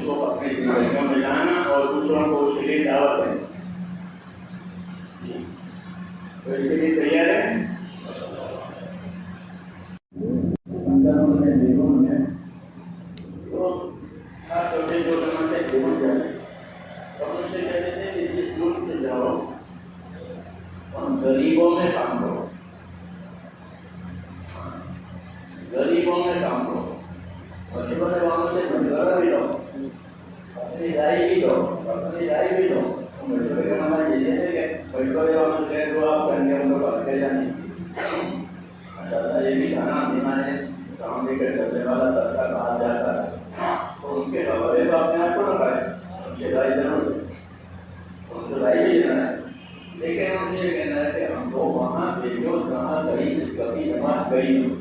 اس کو اپنی زندگیوں میں لانا اور دوسروں کو اس کے لیے دعوت دینا. تو اس کے لیے تیار ہے. غریبوں میں کام کرو, غریبوں میں کام کرو, غریبوں نے وہاں سے بھنڈارا بھی لو, اپنی رائے بھی لو, اپنی رائے بھی لو. بھنڈارے کا مانا یہ ہے کہ بھنڈارے وہاں سے تو آپ کرنے ان کو بات کر جانے یہ بھی کھانا پینا ہے کام بھی کرنے والا طبقہ کہا جاتا ہے. تو ان کے حوالے کو اپنے آپ کو نہ کریں, ان سے رائے ضرور ہے, ان سے رائے بھی لینا ہے. لیکن ہم یہ کہنا ہے کہ ہم کو وہاں بھیجو جہاں کبھی جماعت گئی ہو.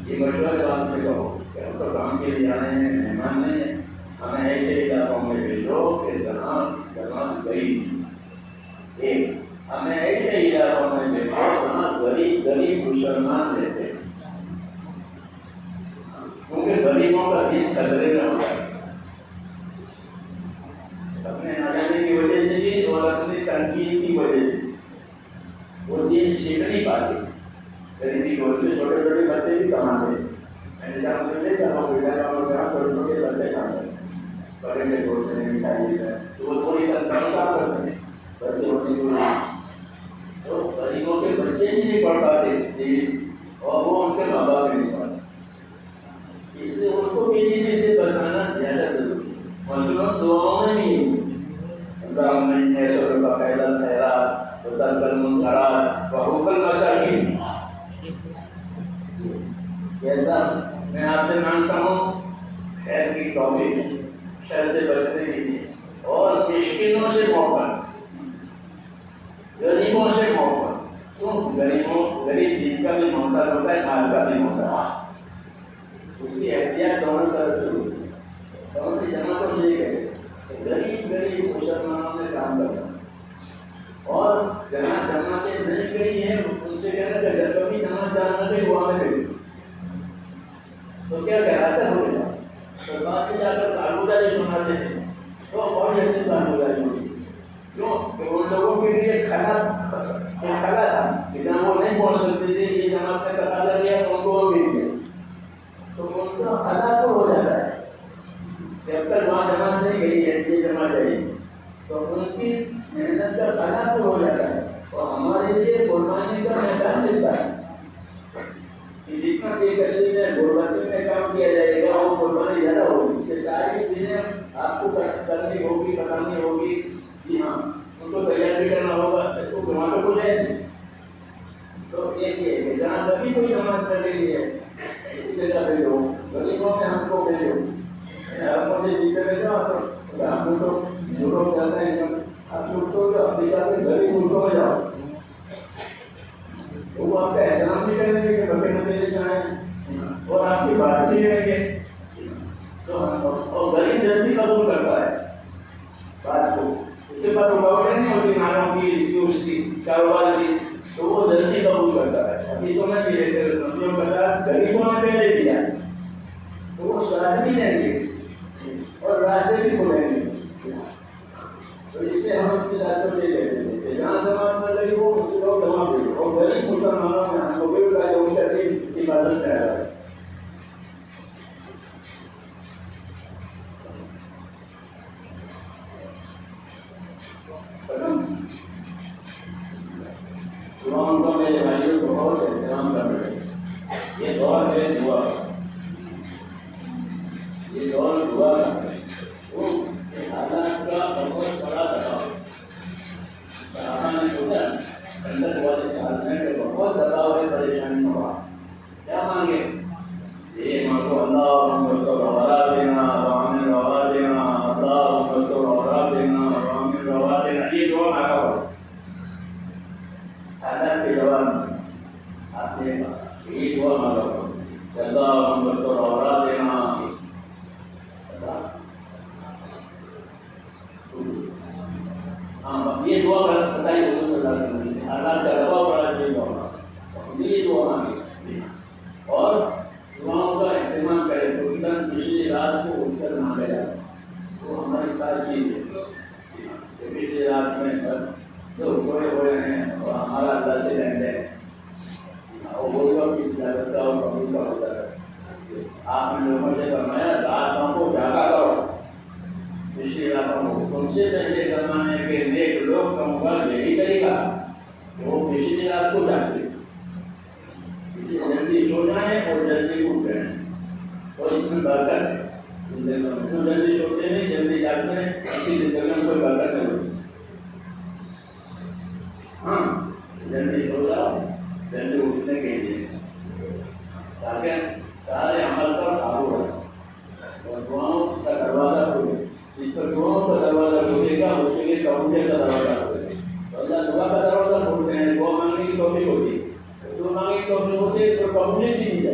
یہ مشورہ جواب سے کہو کہ ہم تو کام کے لیے آئے ہیں, مہمان نہیں ہیں, ہمیں ایسے علاقوں میں بھیجو کہ جہاں جماعت گئی. ایک ہمیں ایسے علاقوں میں بھیجو جہاں غریب غریب مسلمان رہتے ہیں, کیونکہ غریبوں کا دن خطرے میں ہوتا ہے. اپنے آزادی کی وجہ سے بھی اور اپنی تنقید کی وجہ سے وہ دین سیکھ نہیں پاتے. غریبی کی وجہ سے چھوٹے چھوٹے بچے بھی کماتے ہیں. میں نے جہاں سے لے جاؤ بیٹا جاؤ جہاں چھوٹے چھوٹے بچے کماتے ہیں, بڑے کے دوست نے مٹھائی ہے تو وہ تھوڑی تنخواہ کام کرتے ہیں بچے ہونے کو. تو غریبوں کے بچے بھی نہیں پڑھ پاتے اور وہ ان کے ماں باپ بھی نہیں پڑھتے. اس لیے اس کو بیچنے سے بچانا زیادہ ضروری ہے. مثلاً دعاؤں میں بھی اللہم انی اسألک خیر الخیرات وترک المنکرات وحب المساکین. کہتا میں آپ سے مانگتا ہوں خیر کی توفیق, شر سے بچنے کی, اور مشکلوں سے محبت, غریبوں سے محبت. کیوں غریب دین کا بھی محتاج ہوتا ہے, مال کا بھی محتاج. اس کی احتیاط دونوں طرف ضروری ہے. دونوں کی جماعتوں سے یہ کہتے غریب غریب مسلمانوں میں کام کرنا, اور جہاں جماعتیں نہیں گئی ہیں ان سے کہنا کہ جب کبھی جماعت جانا گئی وہاں میں گئی تو کیا کہتا ہو گیا. تو بعد میں جا کر کارگزاری سناتے ہیں تو بہت اچھی کارگزاری ہوتی. کیوں کہ ان لوگوں کے لیے کھلا تھا کہ جہاں وہ نہیں پہنچ سکتے تھے, یہ جماعت نے تقاضا لیا تو ان کو وہ مل گیا. تو ان کا خلا تو ہو جاتا ہے. جب تک وہاں جماعت نہیں گئی ہے یہ جماعت گئی تو ان کی محنت کا خلا تو ہو جاتا ہے. اور ہمارے لیے قربانی کا میدان ملتا ہے کہ جتنا بھی کشمیر میں غربت میں کام کیا جائے گا وہ قربانی زیادہ ہوگی. یہ ساری چیزیں آپ کو کرنی ہوگی, بتانی ہوگی. جی ہاں, ان کو تیار بھی کرنا ہوگا. تو وہاں پہ کچھ ہے تو ایک یہ ہے کہ جہاں کبھی کوئی جماعت کر رہی ہے اسی جگہ بھیجو, غریبوں میں ہم کو بھیجو. آپ مجھے جیتے رہے جاؤ تو آپ کو تو جو لوگ جاتے ہیں آپ لوگ تو افریقہ کے غریب ملکوں میں جاؤ تو وہ آپ کا احترام بھی کریں گے کہ بڑے مدرسے سے آئے اور آپ کی بات بھی کریں گے. تو اور غریب جلدی قبول کرتا ہے بات کو. اس کے بعد رکاوٹیں نہیں ہوتی نالوں کی, اس کی اس کی کاروبار کی, تو وہ جلدی قبول کرتا ہے. ابھی تو میں بھی غریبوں نے پہلے دیا تو وہ سراج بھی دیں گے اور راستے بھی کھولیں گے. تو اس سے ہم اپنے ساتھ کو یہ کہتے ہیں کہ جہاں جماعت کر رہی ہو اس لوگ جمع بھی اور غریب مسلمانوں میں ہم کو بھی اٹھائے ان کا دین عبادت کر رہا ہے. دعاؤں کا میرے بھائیوں کو بہت احترام کر رہے ہیں. یہ دور ہے دعا, یہ دور دعا کا ہے. وہ حالات کا بہت بڑا دباؤ صحابہ نے سوچا اندر والے حال میں کہ بہت دباؤ ہے, پریشانی ہوا. کیا مانگے؟ یہ مانگو اللہ ہم کو روا دینا, رامن روا دینا, اللہ ہم کو روا دینا, رامن روا دینا. یہ دعا مانگا ہوا حالات کے جواب میں آپ نے یہ دعا مانگا ہوا اللہ ہم کو روا دینا. ہاں یہ دعا بتائیے حالات کا دباؤ پڑا, یہ دعا رات کو اٹھ کر نہ گیا وہ ہماری ساری چیز ہے. پچھلی رات میں جو چھوڑے ہوئے ہیں اور ہمارا اللہ سے لین دین وہ کس جگہ کا اور کبھی کا ہوتا ہے. آپ نے لوگوں سے فرمایا راتوں کو جاگا کرو. پچھلی راتوں کو تم سے پہلے زمانے کے نیک لوگ کا مقابلہ یہی طریقہ کہ وہ پچھلی رات کو جاگتے جلدی سو جائیں اور جلدی اٹھ جائیں اور اس میں برکت ہے. جلدی سوتے نہیں جلدی جاگتے ہیں اسی زندگی میں کوئی برکت نہیں ہوتی. ہاں جلدی سو جاؤ جلدی اٹھنے کے لیے تاکہ سارے عمل پر قابو رہے اور دعاؤں کا دروازہ کھولے. جس پر دعاؤں کا دروازہ کھولے گا اس کے لیے قبولیت کا دروازہ کھولے گا. تو اللہ دعا کا دروازہ کھولتے ہیں. دعا مانگنے کی توفیق ہوتی ہے. دعا مانگنے کی توفیق ہوتی ہے تو قبولیت بھی نہیں جائے.